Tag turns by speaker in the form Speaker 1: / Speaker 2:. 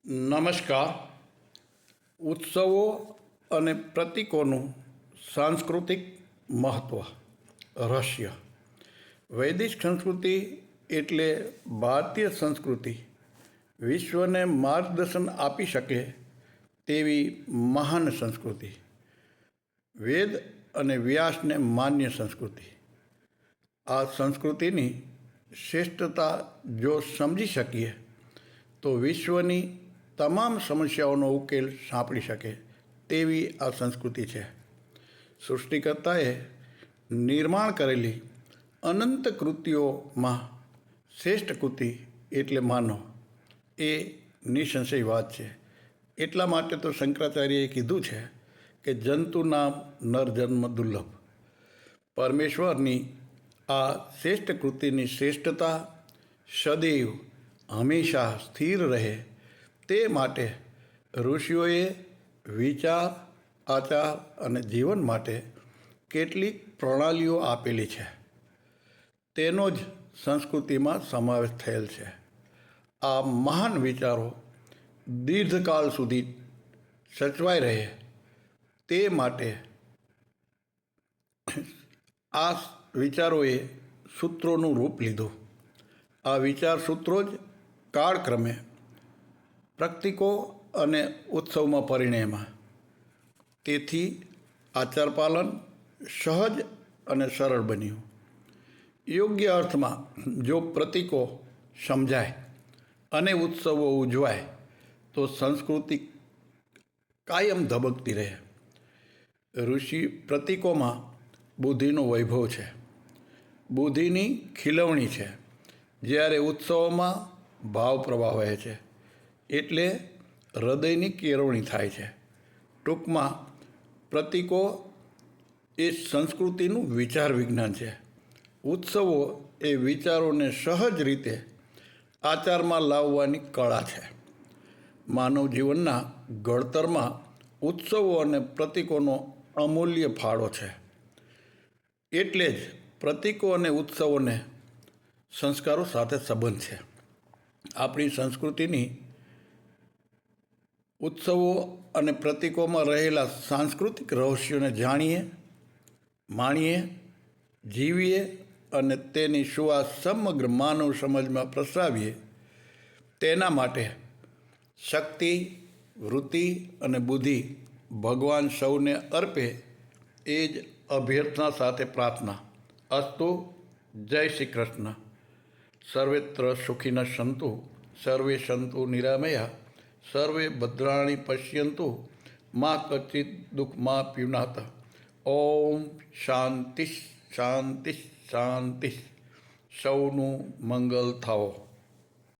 Speaker 1: નમસ્કાર. ઉત્સવો અને પ્રતીકોનું સાંસ્કૃતિક મહત્ત્વ. રહસ્ય. વૈદિક સંસ્કૃતિ એટલે ભારતીય સંસ્કૃતિ વિશ્વને માર્ગદર્શન આપી શકે તેવી મહાન સંસ્કૃતિ. વેદ અને વ્યાસને માન્ય સંસ્કૃતિ. આ સંસ્કૃતિની શ્રેષ્ઠતા જો સમજી શકીએ તો વિશ્વની તમામ સમસ્યાઓનો ઉકેલ સાંપડી શકે તેવી આ સંસ્કૃતિ છે. સૃષ્ટિકર્તાએ નિર્માણ કરેલી અનંત કૃતિઓમાં શ્રેષ્ઠ કૃતિ એટલે માનવ એ નિસંશય વાત છે. એટલા માટે તો શંકરાચાર્યએ કીધું છે કે જંતુનામ નરજન્મ દુર્લભ. પરમેશ્વરની આ શ્રેષ્ઠ કૃતિની શ્રેષ્ઠતા સદૈવ હંમેશા સ્થિર રહે તે માટે ઋષિઓએ વિચાર, આચાર અને જીવન માટે કેટલીક પ્રણાલીઓ આપેલી છે. તેનો જ સંસ્કૃતિમાં સમાવેશ થયેલ છે. આ મહાન વિચારો દીર્ઘકાળ સુધી સચવાઈ રહે તે માટે આ વિચારોએ સૂત્રોનું રૂપ લીધું. આ વિચાર સૂત્રો જ કાળક્રમે પ્રતીકો અને ઉત્સવમાં પરિણમ્યા. તેથી આચારપાલન સહજ અને સરળ બન્યું. યોગ્ય અર્થમાં જો પ્રતીકો સમજાય અને ઉત્સવો ઉજવાય તો સંસ્કૃતિ કાયમ ધબકતી રહે. ઋષિ પ્રતીકોમાં બુદ્ધિનો વૈભવ છે, બુદ્ધિની ખીલવણી છે, જ્યારે ઉત્સવોમાં ભાવ પ્રવાહ વહે છે એટલે હૃદયની કેળવણી થાય છે. ટૂંકમાં પ્રતીકો એ સંસ્કૃતિનું વિચાર વિજ્ઞાન છે. ઉત્સવો એ વિચારોને સહજ રીતે આચારમાં લાવવાની કળા છે. માનવ જીવનના ઘડતરમાં ઉત્સવો અને પ્રતીકોનો અમૂલ્ય ફાળો છે. એટલે જ પ્રતીકો અને ઉત્સવોને સંસ્કારો સાથે સંબંધ છે. આપણી સંસ્કૃતિની ઉત્સવો અને પ્રતીકોમાં રહેલા સાંસ્કૃતિક રહસ્યોને જાણીએ, માણીએ, જીવીએ અને તેની સુવાસ સમગ્ર માનવ સમાજમાં પ્રસરાવીએ તેના માટે શક્તિ, વૃત્તિ અને બુદ્ધિ ભગવાન સૌને અર્પે એ જ અભ્યર્થના સાથે પ્રાર્થના. અસ્તુ. જય શ્રી કૃષ્ણ. સર્વેત્ર સુખિનઃ સંતુ, સર્વે સંતુ નિરામયા, સર્વે ભદ્રાણી પશ્યંતુ, મા કચિત દુઃખમાં પીનાથ. ઓમ શાંતિ શાંતિ શાંતિ. સૌનું મંગલ થાઓ.